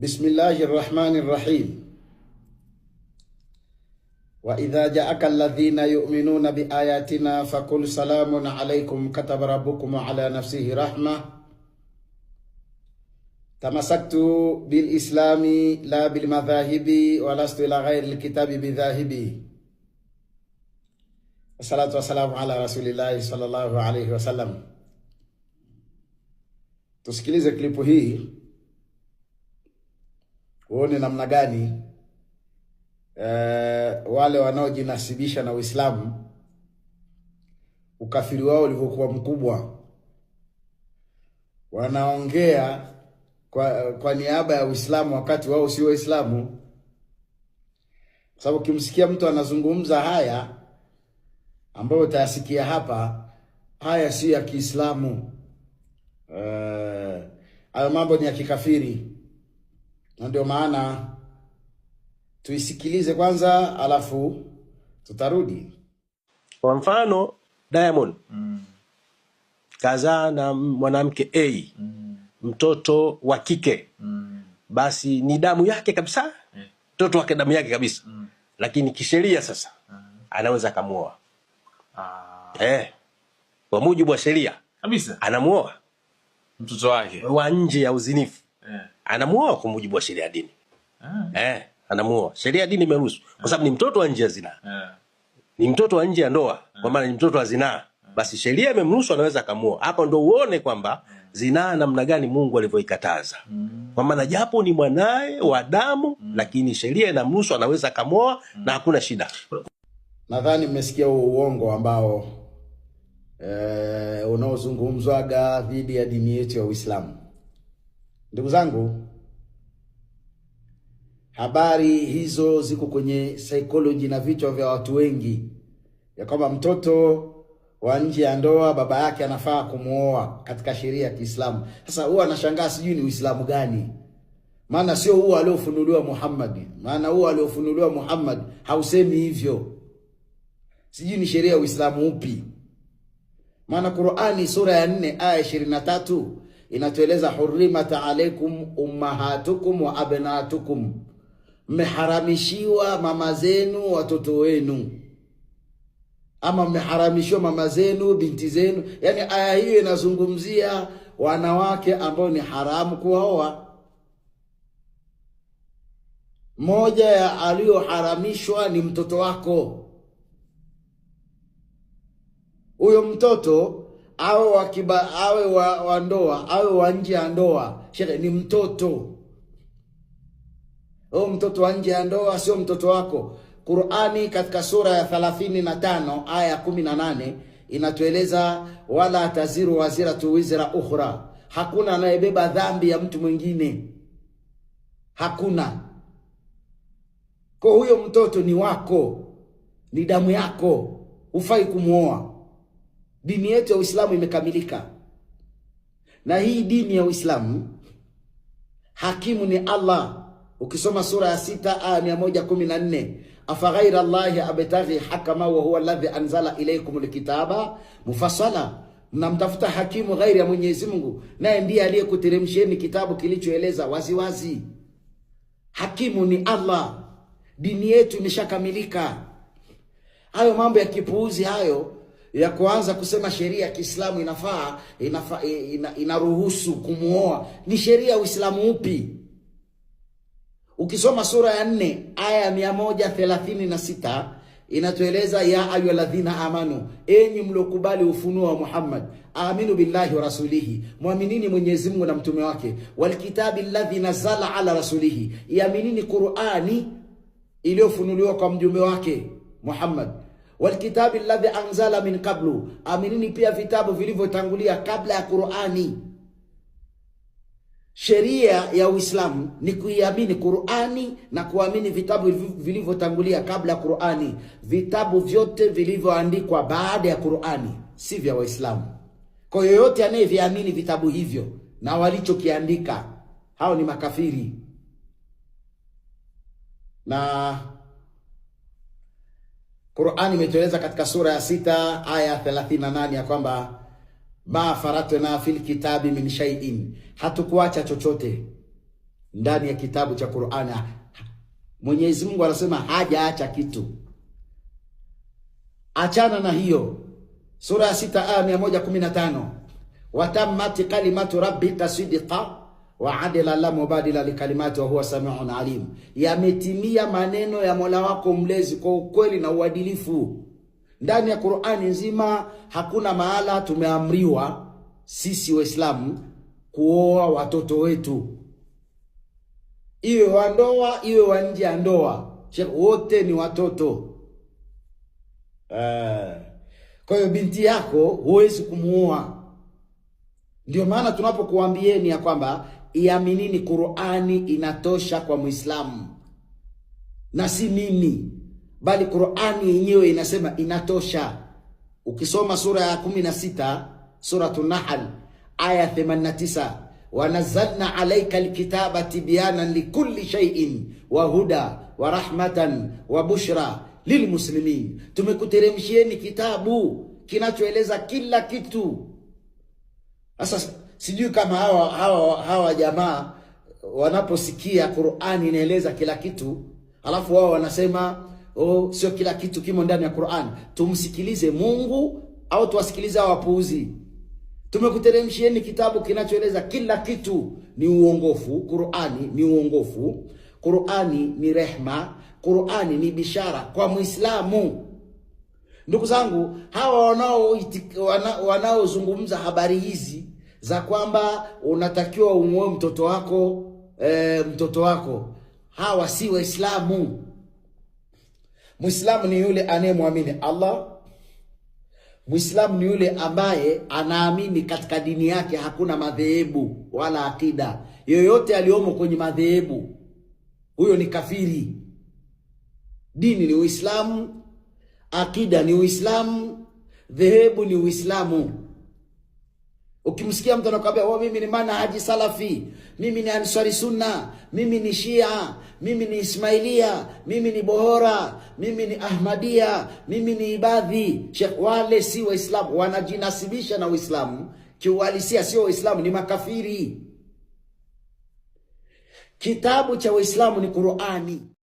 Bismillahirrahmanirrahim. Wa idha ja'aka alladhina yu'minuna bi ayatina faqul salamun alaykum kataba rabbukum ala nafsihi rahmah. Tamassaktu bil islami la bil madhahibi wa lastu ila ghairi al kitabi bidhahibi. Wassalatu wassalamu ala rasulillahi sallallahu alayhi wasallam. Tusikilize klipu hii uone namna gani wale wanaojinasibisha na Uislamu ukafiri wao ulivyokuwa mkubwa. Wanaongea kwa niaba ya Uislamu wakati wao si Waislamu. Sababu kimsikia mtu anazungumza haya ambayo utayasikia hapa, haya si ya Kiislamu. Hayo mambo ni ya kikafiri. Na ndio maana tuisikilize kwanza alafu tutarudi. Kwa mfano Diamond kazaa na mwanamke A, mtoto wa kike, basi ni damu yake kabisa, mtoto wake damu yake kabisa. Lakini kisheria sasa anaweza kamuoa. Kwa mujibu wa sheria kabisa anamuoa mtoto wake wa nje ya uzinifu. Anamuoa kwa mujibu wa sheria ya dini. Anamuoa. Sheria ya dini imeruhusu kwa sababu ni mtoto wa nje ya zina. Ni mtoto wa nje ya ndoa, kwa maana ni mtoto wa zinaa. Basi sheria imemruhusu, anaweza kamuoa. Hapo ndo uone kwamba zinaa namna gani Mungu alivyoikataza. Kwa maana japo ni mwanae wa damu, lakini sheria inamruhusu, anaweza kamuoa na hakuna shida. Nadhani mmesikia uongo ambao unaozungumzwaga dhidi ya dini yetu ya Uislamu. Ndugu zangu, habari hizo ziko kwenye psychology na vichwa vya watu wengi, ya kwamba mtoto wa nje ya ndoa baba yake anafaa kumuoa katika sheria ya Kiislamu. Sasa huwa anashangaa sijui ni Uislamu gani. Maana sio huo aliofunuliwa Muhammad. Maana huo aliofunuliwa Muhammad hausemi hivyo. Sijui ni sheria ya Uislamu upi. Maana Qur'ani sura ya 4 aya 23 inatueleza hurrimat alaykum ummahatukum wa abnatukum, mmeharamishiwa mama zenu watoto wenu, ama mmeharamishiwa mama zenu binti zenu. Yani aya hiyo inazungumzia wanawake ambao ni haramu kuoa. Moja ya aliyoharamishwa ni mtoto wako. Huyo mtoto awe wa ndoa, awe wa nje ya ndoa, shekhe, ni mtoto. Huyo mtoto wa nje ya ndoa sio mtoto wako. Qur'ani katika sura ya 35 aya 18 inatueleza wala taziru waziratu wizra ukhra. Hakuna anayebeba dhambi ya mtu mwingine. Hakuna. Kwa huyo mtoto ni wako, ni damu yako, hufai kumuoa. Dini yetu ya Uislamu imekamilika. Na hii dini ya Uislamu hakimu ni Allah. Ukisoma sura ya 6 aya 114, afa ghaira Allahi abtaghi hakama wa huwa alladhi anzala ilaykumul kitaba mufassala. Mnamtafuta hakimu ghairi ya Mwenyezi Mungu, naye ndiye aliyekuteremsheni kitabu kilichoeleza waziwazi. Hakimu ni Allah. Dini yetu imeshakamilika. Hayo mambo ya kipuuzi hayo ya kuanza kusema sheria ya Kiislamu inaruhusu kumuoa, ni sheria ya Uislamu upi? Ukisoma sura ya 4 aya 136 inatueleza ya ayyuhalladhina amanu, enyi mlokubali ufunuo wa Muhammad, aminu billahi wa rasulihi, muaminini Mwenyezi Mungu na mtume wake, wal kitabi alladhi nazala ala rasulihi, iaminini Qur'ani iliyofunuliwa kwa mjumbe wake Muhammad, wal kitabi alladhi anzala min qablu, aminini pia vitabu vilivyotangulia kabla ya Qur'ani. Sheria ya Uislamu ni kuiamini Qur'ani na kuamini vitabu vilivyotangulia kabla ya Qur'ani. Vitabu vyote vilivyoandikwa baada ya Qur'ani si vya Waislamu. Kwa yoyote anayeviamini vitabu hivyo na walichokiandika, hao ni makafiri. Na Qur'ani imetueleza katika sura ya 6 aya 38 ya kwamba ma faratna fil kitabi min shay'in, hatukuacha chochote. ndani ya kitabu cha Qur'ani. Mwenyezi Mungu anasema hajaacha kitu. Achana na hiyo. Sura ya 6 aya 115. Watammat kalimatu rabbika sidqa wa adila la mubadila likalimati wa huwa samiun alim. Yametimia maneno ya Mola wako mlezi kwa ukweli na uadilifu. Ndani ya Qur'ani nzima hakuna mahala tumeamriwa sisi Waislamu kuoa watoto wetu, iwe wa ndoa iwe wa nje ya ndoa, wote ni watoto. Kwa hiyo binti yako huwezi kumuoa. Ndio maana tunapokuambieni ya kwamba iaminini Qur'ani inatosha kwa Muislamu, na si mimi bali Qur'ani yenyewe inasema inatosha. Ukisoma sura ya 16 suratul Nahl aya 89, wanazalna alayka alkitaba tibyanan likulli shay'in wa huda wa rahmatan wa bushra lilmuslimin. Tumekuteremshieni kitabu kinachoeleza kila kitu. Sasa sijui kama hawa jamaa wanaposikia Qur'ani inaeleza kila kitu, alafu wao wanasema sio kila kitu kimo ndani ya Qur'an. Tumsikilize Mungu au tuwasikilize hao wapuuzi? Tumekuteremshieni kitabu kinachoeleza kila kitu. Ni uongofu. Qur'ani ni uongofu. Qur'ani ni rehma. Qur'ani ni bishara kwa Muislamu. Ndugu zangu, hawa wanaozungumza habari hizi za kwamba unatakiwa umuoe mtoto wako, hawa si Waislamu. Muislamu ni yule anayemwamini Allah. Muislamu ni yule ambaye anaamini katika dini yake hakuna madhehebu wala akida. Yoyote aliyomo kwenye madhehebu, huyo ni kafiri. Dini ni Uislamu, akida ni Uislamu, dhehebu ni Uislamu. Ukimsikia mtu anakuambia mimi ni manhaji salafi, mimi ni ansari sunna, mimi ni shia, mimi ni ismailia, mimi ni bohora, mimi ni ahmadia, mimi ni ibadhi, wale si Waislamu. Wanajinasibisha na Uislamu, kiuhalisia sio Waislamu, ni makafiri. Kitabu cha Waislamu ni Qur'ani.